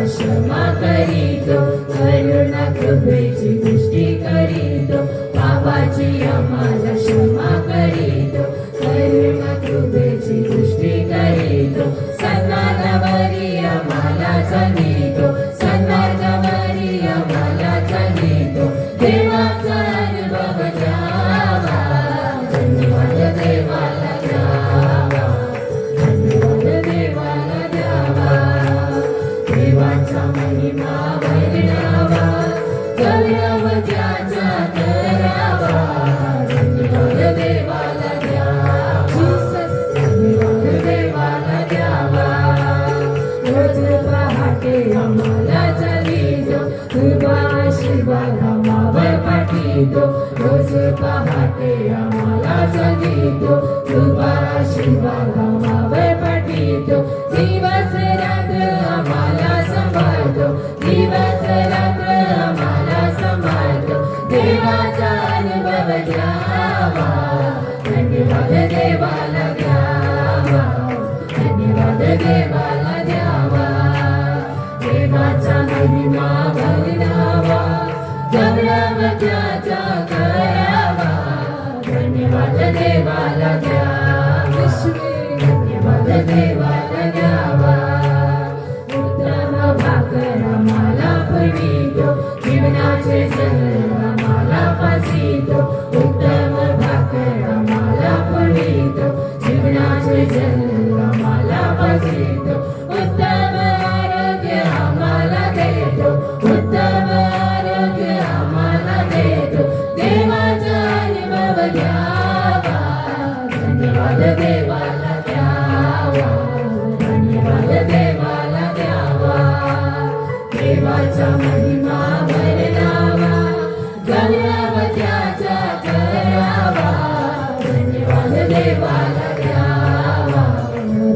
क्षमा करीतो, करुणा कृपेची दृष्टी करीतो, पापाची आम्हाला क्षमा करीतो, करुणा कृपेची दृष्टी करीतो, सन्मार्गावरी आम्हाला चालितो, सन्मार्गावरी आम्हाला चालितो, देवाचा अनुभव द्यावा, धन्यवाद देवाला द्यावा, धन्यवाद देवाला द्यावा, देवाचा महिमा वर्णावा, गौरव त्याचा करावा, धन्यवाद देवाला द्यावा, धन्यवाद देवाला द्यावा, रोज पहाटे आम्हाला चालितो, कृपा आशीर्वाद आम्हावर पाठवितो, रोज पहाटे आम्हाला चालितो, कृपा आशीर्वाद आम्हावर पाठवितो, दिवस रात्र आम्हाला सांभाळतो, दिवस रात्र आम्हाला सांभाळतो, देवाचा अनुभव द्यावा, धन्यवाद देवाला द्यावा, धन्यवाद देवाला द्यावा, देवाचा महिमा वर्णावा, गौरव त्याचा करावा, धन्यवाद देवाला द्यावा, धन्यवाद देवाला द्यावा, उत्तम भाकर आम्हाला पुरवितो, जीवनाचे जल आम्हाला पाजितो, उत्तम भाकर आम्हाला पुरवितो, जीवनाचे जल आम्हाला पाजितो, उत्तम आरोग्य आम्हाला देतो, उत्तम आरोग्य आम्हाला देतो, देवाचा अनुभव द्यावा, धन्यवाद देवाला द्यावा, धन्यवाद देवाला द्यावा, देवाचा महिमा वर्णावा, गौरव त्याचा करावा, धन्यवाद देवाला द्यावा,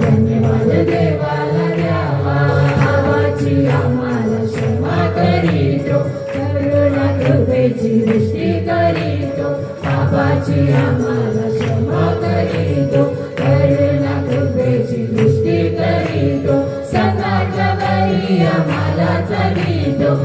धन्यवाद देवाला द्यावा, पापाची आम्हाला क्षमा करीतो, करुणा कृपेची दृष्टी करीतो, पापाची आम्हाला क्षमा करीतो, करुणा कृपेची दृष्टी करीतो, सन्मार्गावरी आम्हाला चालितो,